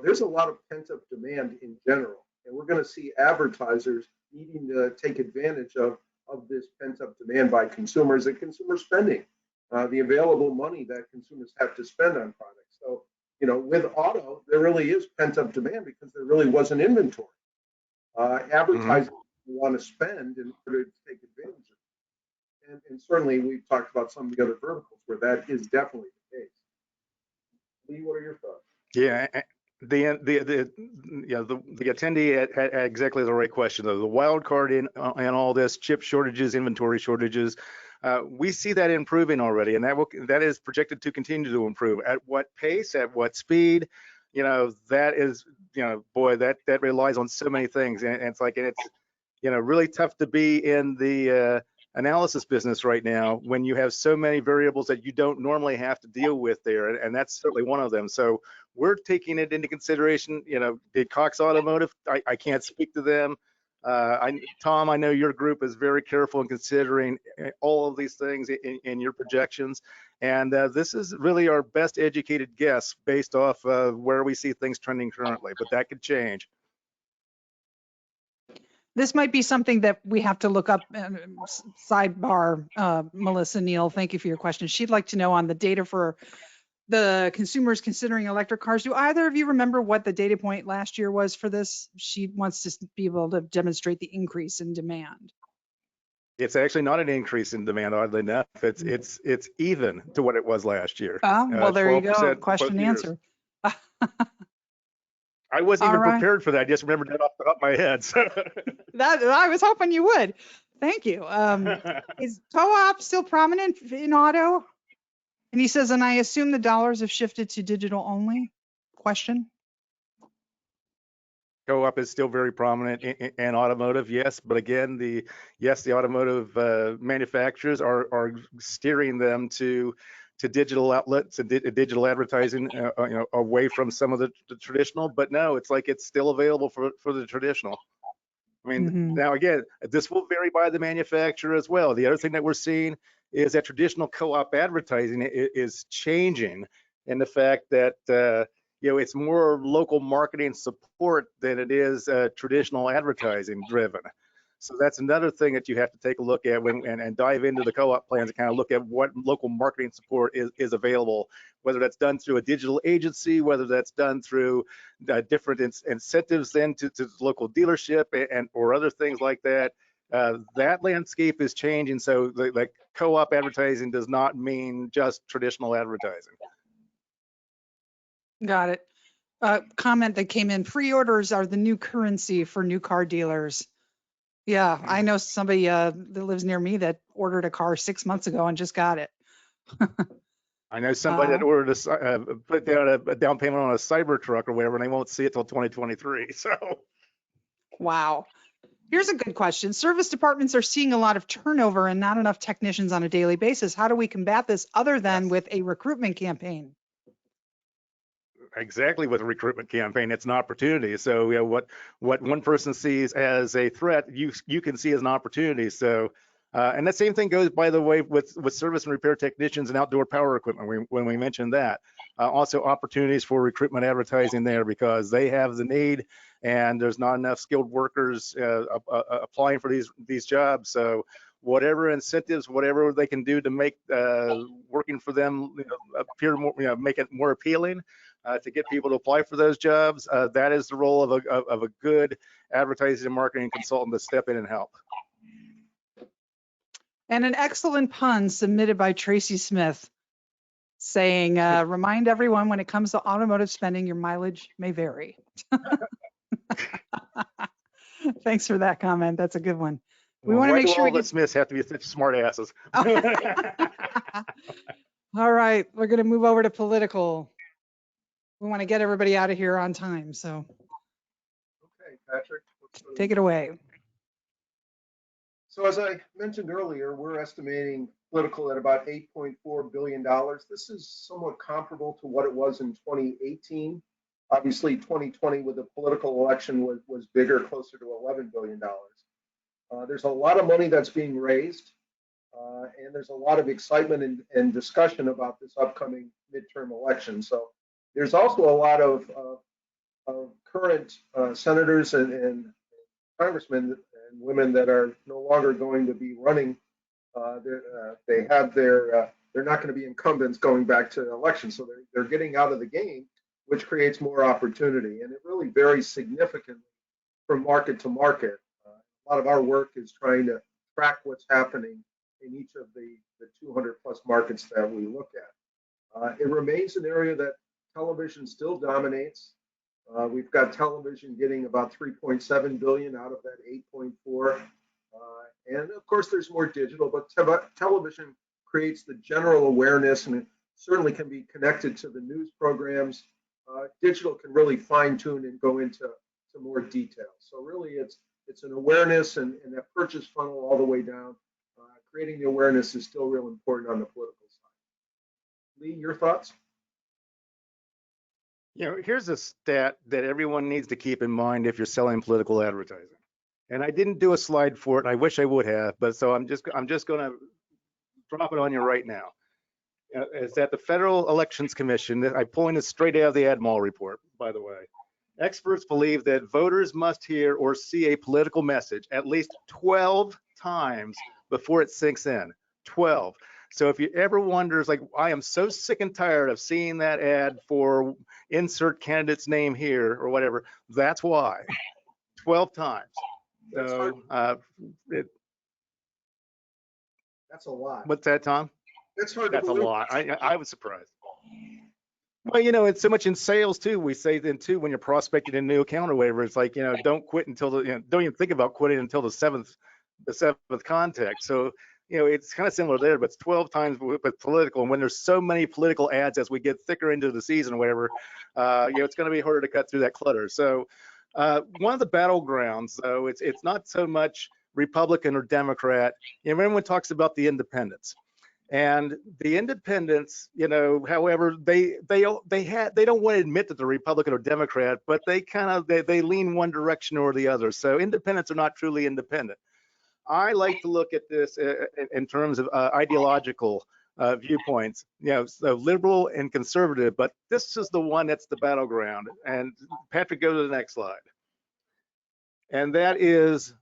there's a lot of pent-up demand in general, and we're going to see advertisers needing to take advantage of this pent-up demand by consumers and consumer spending, the available money that consumers have to spend on products. So you know, with auto, there really is pent-up demand because there really wasn't inventory. Advertising you want to spend in order to take advantage of it. And certainly we've talked about some of the other verticals where that is definitely the case. Lee, what are your thoughts? Yeah, the attendee had exactly the right question though. The wild card in all this, chip shortages, inventory shortages, we see that improving already, and that is projected to continue to improve. At what pace? At what speed? You know, that is, you know, boy, that relies on so many things, and it's like, and it's, you know, really tough to be in the analysis business right now when you have so many variables that you don't normally have to deal with there, and that's certainly one of them. So we're taking it into consideration. You know, did Cox Automotive? I can't speak to them. Tom, I know your group is very careful in considering all of these things in your projections, and this is really our best educated guess based off where we see things trending currently, but that could change. This might be something that we have to look up. Sidebar, Melissa Neal, thank you for your question. She'd like to know on the data for the consumers considering electric cars. Do either of you remember what the data point last year was for this? She wants to be able to demonstrate the increase in demand. It's actually not an increase in demand, oddly enough. It's even to what it was last year. Well, there you go. 12% Question and both years. answer. I wasn't All even right. prepared for that. I just remembered that off the top of my head. So. That I was hoping you would. Thank you. Is co-op still prominent in auto? And he says, and I assume the dollars have shifted to digital only? Question. Co-op is still very prominent in automotive, yes, but again, the automotive manufacturers are steering them to digital outlets and digital advertising, you know, away from some of the traditional. But no, it's like it's still available for the traditional. I mean, now again, this will vary by the manufacturer as well. The other thing that we're seeing is that traditional co-op advertising is changing in the fact that you know, it's more local marketing support than it is traditional advertising driven. So that's another thing that you have to take a look at and dive into the co-op plans and kind of look at what local marketing support is available, whether that's done through a digital agency, whether that's done through different incentives then to the local dealership or other things like that. That landscape is changing. So like co-op advertising does not mean just traditional advertising. Got it. Comment that came in, pre-orders are the new currency for new car dealers. Yeah, I know somebody that lives near me that ordered a car 6 months ago and just got it. I know somebody that ordered put down a down payment on a Cybertruck or whatever, and they won't see it till 2023. So, wow. Here's a good question. Service departments are seeing a lot of turnover and not enough technicians on a daily basis. How do we combat this other than with a recruitment campaign? exactly, with a recruitment campaign, it's an opportunity. So, you know, what one person sees as a threat, you can see as an opportunity. So, and that same thing goes, by the way, with service and repair technicians and outdoor power equipment. When we mentioned that, also opportunities for recruitment advertising there because they have the need, and there's not enough skilled workers applying for these jobs. So, whatever incentives, whatever they can do to make working for them, you know, appear more, you know, make it more appealing. To get people to apply for those jobs, that is the role of a good advertising and marketing consultant to step in and help. And an excellent pun submitted by Tracy Smith saying, remind everyone when it comes to automotive spending, your mileage may vary. Thanks for that comment. That's a good one. We want to make sure all the Smiths have to be such smart asses. All right, we're going to move over to political. We want to get everybody out of here on time, so. Okay, Patrick. Take it away. So as I mentioned earlier, we're estimating political at about $8.4 billion. This is somewhat comparable to what it was in 2018. Obviously, 2020 with the political election was bigger, closer to $11 billion. There's a lot of money that's being raised, and there's a lot of excitement and discussion about this upcoming midterm election. So there's also a lot of current senators and congressmen and women that are no longer going to be running. They're not going to be incumbents going back to elections, so they're getting out of the game. which creates more opportunity. And it really varies significantly from market to market. A lot of our work is trying to track what's happening in each of the 200 plus markets that we look at. It remains an area that television still dominates. We've got television getting about 3.7 billion out of that 8.4. And of course, there's more digital, but television creates the general awareness, and it certainly can be connected to the news programs. Digital can really fine tune and go into more detail. So really, it's an awareness and that purchase funnel all the way down. Creating the awareness is still real important on the political side. Lee, your thoughts? Here's a stat that everyone needs to keep in mind if you're selling political advertising. And I didn't do a slide for it. I wish I would have, but so I'm just going to drop it on you right now. Is that the Federal Elections Commission? I'm pulling this straight out of the AdMall report, by the way. Experts believe that voters must hear or see a political message at least 12 times before it sinks in. 12. So if you ever wonders, like, I am so sick and tired of seeing that ad for insert candidate's name here or whatever, that's why. 12 times. So that's a lot. What's that, Tom? That's hard. That's a lot. I was surprised. Well, it's so much in sales too. We say then too, when you're prospecting a new account or whatever, it's like, don't quit until don't even think about quitting until the seventh contact. So, it's kind of similar there, but it's 12 times with political. And when there's so many political ads as we get thicker into the season or whatever, it's going to be harder to cut through that clutter. So one of the battlegrounds, though, it's not so much Republican or Democrat. Everyone talks about the independents. And the independents, however, they don't want to admit that they're Republican or Democrat, but they lean one direction or the other. So independents are not truly independent. I like to look at this in terms of ideological viewpoints, so liberal and conservative, but this is the one that's the battleground. And Patrick, go to the next slide. And that is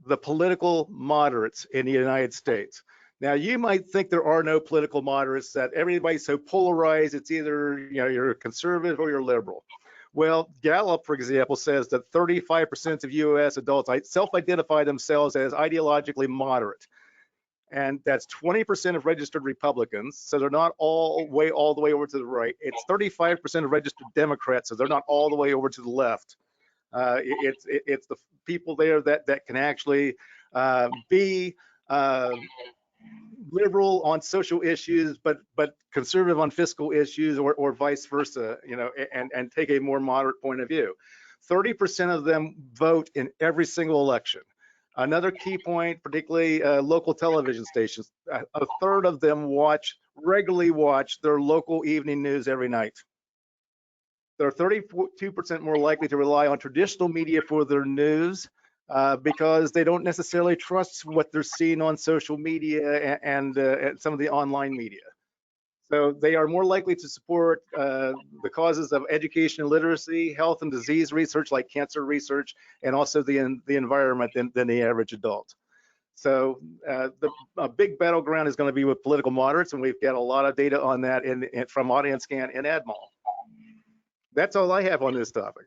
the political moderates in the United States. Now, you might think there are no political moderates, that everybody's so polarized, it's either you're a conservative or you're liberal. Well, Gallup, for example, says that 35% of U.S. adults self-identify themselves as ideologically moderate. And that's 20% of registered Republicans, so they're not all the way over to the right. It's 35% of registered Democrats, so they're not all the way over to the left. It's the people there that can actually be liberal on social issues, but conservative on fiscal issues, or vice versa, and take a more moderate point of view. 30% of them vote in every single election. Another key point, particularly local television stations, a third of them regularly watch their local evening news every night. They're 32% more likely to rely on traditional media for their news, because they don't necessarily trust what they're seeing on social media and some of the online media. So they are more likely to support the causes of education and literacy, health and disease research like cancer research, and also the environment than the average adult. So a big battleground is going to be with political moderates, and we've got a lot of data on that from Audience Scan and AdMall. That's all I have on this topic.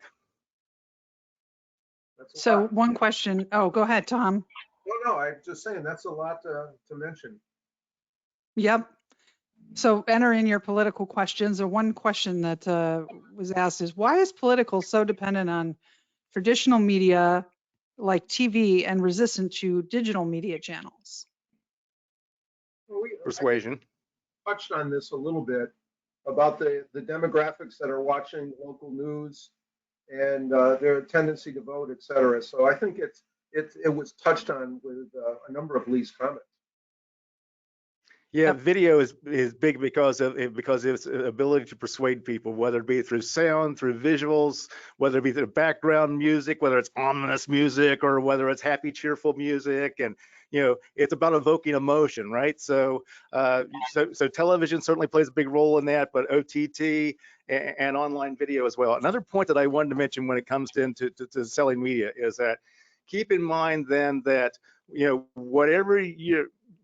So one question. Oh, go ahead, Tom. No, I'm just saying that's a lot to mention. Yep. So enter in your political questions. Or one question that was asked is, why is political so dependent on traditional media like TV and resistant to digital media channels? Well, Persuasion. I touched on this a little bit about the demographics that are watching local news and their tendency to vote, et cetera. So I think it was touched on with a number of Lee's comments. Yeah, video is big because of its ability to persuade people, whether it be through sound, through visuals, whether it be through background music, whether it's ominous music, or whether it's happy, cheerful music. And it's about evoking emotion, right? So so television certainly plays a big role in that, but OTT and online video as well. Another point that I wanted to mention when it comes to selling media is that keep in mind then that whatever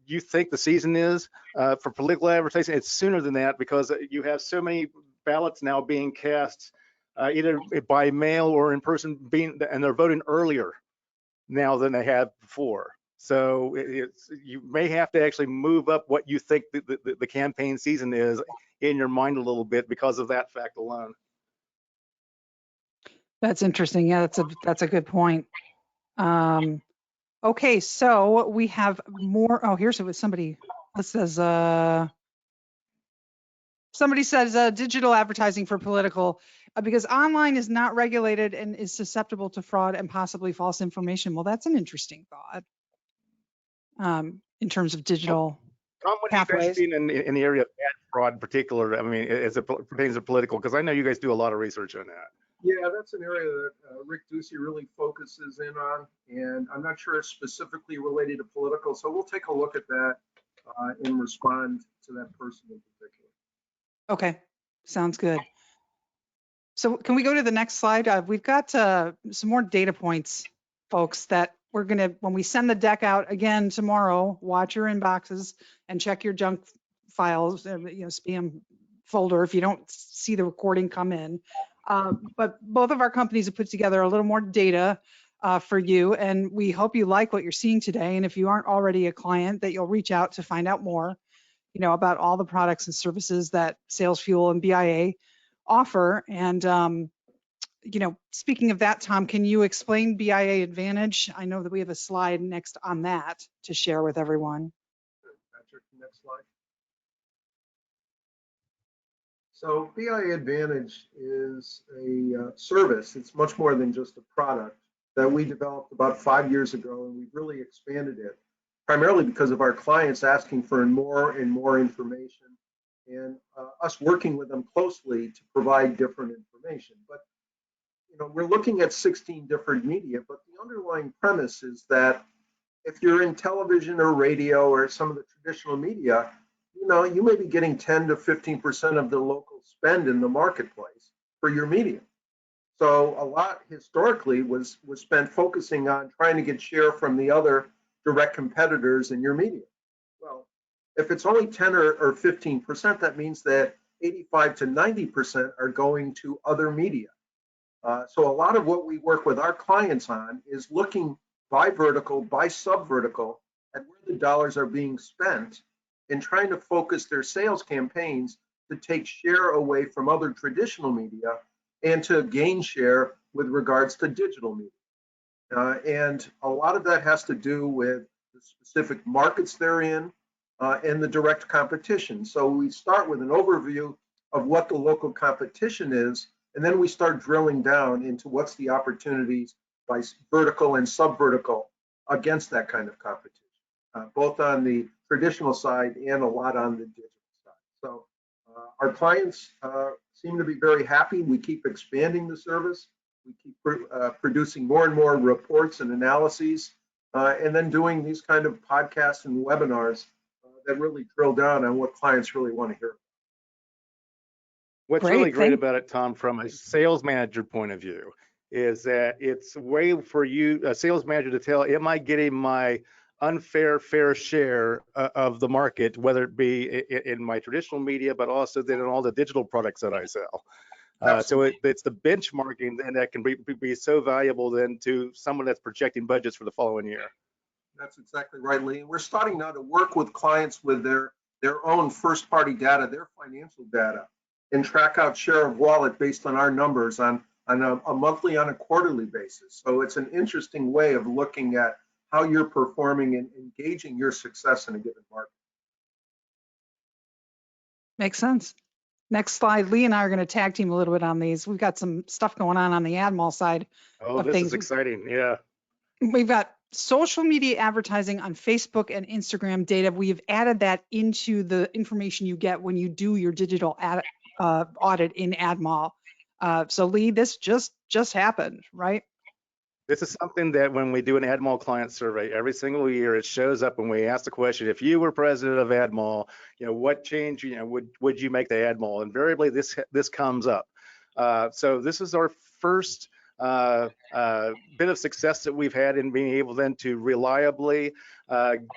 you think the season is for political advertising, it's sooner than that, because you have so many ballots now being cast either by mail or in person, and they're voting earlier now than they have before. So you may have to actually move up what you think the campaign season is in your mind a little bit because of that fact alone. That's interesting. Yeah, that's a good point. Okay, so we have more. Oh, here's what somebody says. Somebody says digital advertising for political because online is not regulated and is susceptible to fraud and possibly false information. Well, that's an interesting thought in terms of digital Tom, what have you guys pathways. seen in the area of ad fraud in particular? I mean, as it pertains to political, because I know you guys do a lot of research on that. Yeah, that's an area that Rick Ducey really focuses in on, and I'm not sure it's specifically related to political, so we'll take a look at that and respond to that person in particular. Okay, sounds good. So can we go to the next slide? We've got some more data points, folks, that we're going to, when we send the deck out again tomorrow, watch your inboxes and check your junk files, spam folder if you don't see the recording come in. But both of our companies have put together a little more data for you, and we hope you like what you're seeing today. And if you aren't already a client, that you'll reach out to find out more, about all the products and services that Sales Fuel and BIA offer. And, speaking of that, Tom, can you explain BIA Advantage? I know that we have a slide next on that to share with everyone. Patrick, next slide. So BIA Advantage is a service. It's much more than just a product that we developed about 5 years ago, and we've really expanded it, primarily because of our clients asking for more and more information and us working with them closely to provide different information. But we're looking at 16 different media, but the underlying premise is that if you're in television or radio or some of the traditional media, you may be getting 10 to 15% of the local spend in the marketplace for your media. So a lot historically was spent focusing on trying to get share from the other direct competitors in your media. Well, if it's only 10 or 15%, that means that 85 to 90% are going to other media. So a lot of what we work with our clients on is looking by vertical, by sub-vertical, at where the dollars are being spent and trying to focus their sales campaigns to take share away from other traditional media and to gain share with regards to digital media. And a lot of that has to do with the specific markets they're in and the direct competition. So we start with an overview of what the local competition is, and then we start drilling down into what's the opportunities by vertical and sub-vertical against that kind of competition, both on the traditional side and a lot on the digital side. So our clients seem to be very happy. We keep expanding the service. We keep producing more and more reports and analyses, and then doing these kind of podcasts and webinars that really drill down on what clients really want to hear. What's really great about it, Tom, from a sales manager point of view, is that it's a way for you, a sales manager, to tell, am I getting my fair share of the market, whether it be in my traditional media, but also then in all the digital products that I sell. So it's the benchmarking then that can be so valuable then to someone that's projecting budgets for the following year. That's exactly right, Lee. We're starting now to work with clients with their own first-party data, their financial data, and track out share of wallet based on our numbers on a monthly, on a quarterly basis. So it's an interesting way of looking at how you're performing and engaging your success in a given market. Makes sense. Next slide. Lee and I are going to tag team a little bit on these. We've got some stuff going on the AdMall side. Oh, this is exciting. Yeah. We've got social media advertising on Facebook and Instagram data. We've added that into the information you get when you do your digital audit in AdMall. So Lee, this just happened, right? This is something that when we do an AdMall client survey every single year, it shows up when we ask the question, if you were president of AdMall, what change, would you make to AdMall? Invariably, this comes up. So this is our first bit of success that we've had in being able then to reliably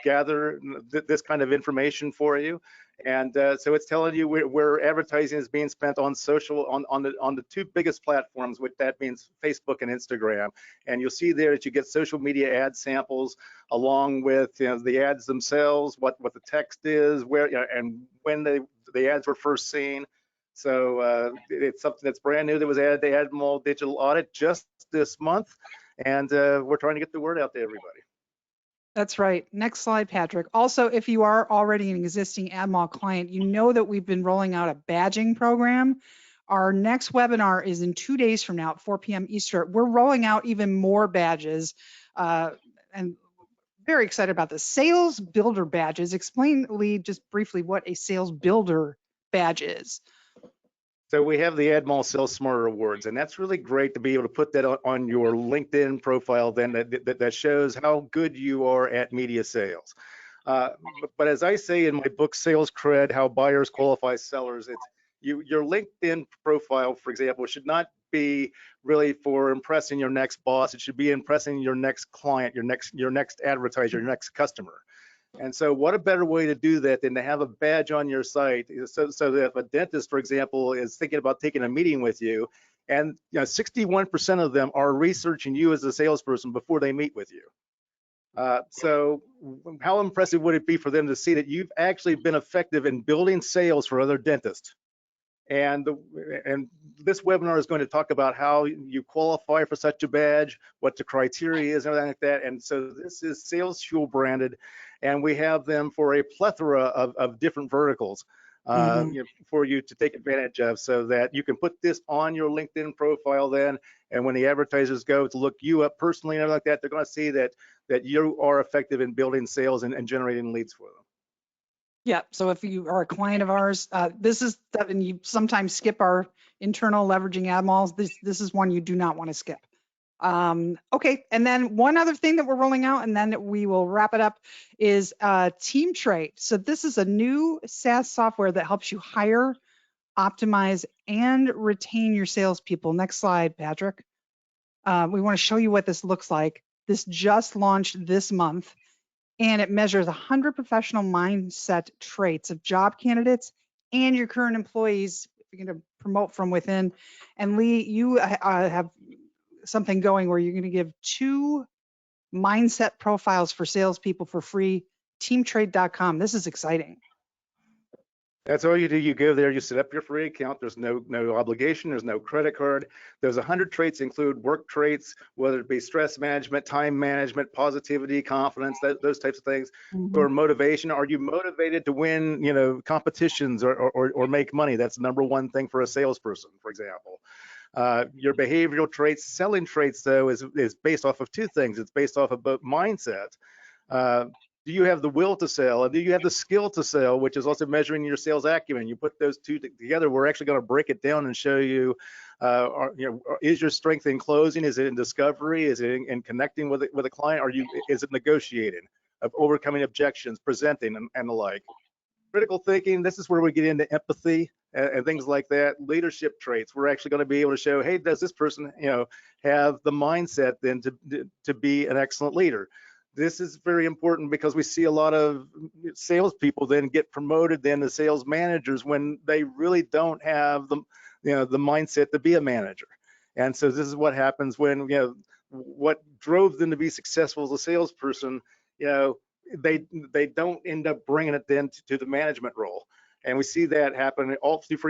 gather this kind of information for you. And so it's telling you where advertising is being spent on social, on the two biggest platforms, which that means Facebook and Instagram. And you'll see there that you get social media ad samples along with the ads themselves, what the text is, where and when the ads were first seen. So it's something that's brand new that was added to AdMall Digital Audit just this month, and we're trying to get the word out to everybody. That's right. Next slide, Patrick. Also, if you are already an existing AdMall client, you know that we've been rolling out a badging program. Our next webinar is in 2 days from now at 4 p.m. Eastern. We're rolling out even more badges, and very excited about the sales builder badges. Explain, Lee, just briefly what a sales builder badge is. So we have the AdMall Sales Smarter Awards, and that's really great to be able to put that on your LinkedIn profile then that shows how good you are at media sales. But as I say in my book, Sales Cred, How Buyers Qualify Sellers, it's your LinkedIn profile, for example, should not be really for impressing your next boss. It should be impressing your next client, your next advertiser, your next customer. And so what a better way to do that than to have a badge on your site so that if a dentist, for example, is thinking about taking a meeting with you, and 61% of them are researching you as a salesperson before they meet with you. So how impressive would it be for them to see that you've actually been effective in building sales for other dentists? And this webinar is going to talk about how you qualify for such a badge, what the criteria is, and everything like that. And so this is Sales Fuel branded, and we have them for a plethora of different verticals for you to take advantage of, so that you can put this on your LinkedIn profile then, and when the advertisers go to look you up personally and everything like that, they're going to see that you are effective in building sales and generating leads for them. Yeah, so if you are a client of ours, this is, and you sometimes skip our internal leveraging ad malls, this is one you do not want to skip. Okay, and then one other thing that we're rolling out, and then we will wrap it up, is Team Trait. So this is a new SaaS software that helps you hire, optimize, and retain your salespeople. Next slide, Patrick. We want to show you what this looks like. This just launched this month, and it measures 100 professional mindset traits of job candidates and your current employees if you're going to promote from within. And Lee, you have something going where you're going to give 2 mindset profiles for salespeople for free. Teamtrade.com. This is exciting. That's all you do. You go there, you set up your free account. There's no obligation. There's no credit card. There's 100 traits, include work traits, whether it be stress management, time management, positivity, confidence, those types of things, or motivation. Are you motivated to win, competitions or make money? That's the number 1 thing for a salesperson, for example. Your behavioral traits, selling traits, though, is based off of 2 things. It's based off of both mindset. Do you have the will to sell, and do you have the skill to sell, which is also measuring your sales acumen? You put those 2 together. We're actually going to break it down and show you, is your strength in closing? Is it in discovery? Is it in connecting with a client? Is it negotiating, of overcoming objections, presenting, and the like? Critical thinking, this is where we get into empathy and things like that. Leadership traits, we're actually going to be able to show, hey, does this person, have the mindset then to be an excellent leader? This is very important because we see a lot of salespeople then get promoted then to sales managers when they really don't have the mindset to be a manager. And so this is what happens when, what drove them to be successful as a salesperson, they don't end up bringing it then to the management role. And we see that happen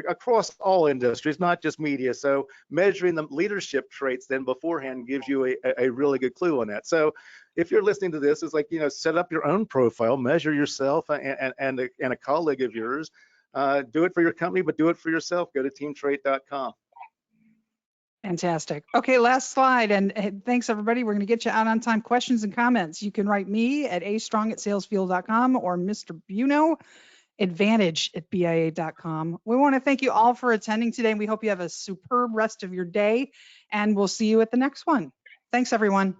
across all industries, not just media. So measuring the leadership traits then beforehand gives you a really good clue on that. So if you're listening to this, it's like, set up your own profile, measure yourself and a colleague of yours. Do it for your company, but do it for yourself. Go to teamtrait.com. Fantastic. Okay, last slide. And thanks, everybody. We're going to get you out on time. Questions and comments. You can write me at astrong@salesfuel.com or Mr. Buno, advantage@bia.com. We want to thank you all for attending today, and we hope you have a superb rest of your day, and we'll see you at the next one. Thanks, everyone.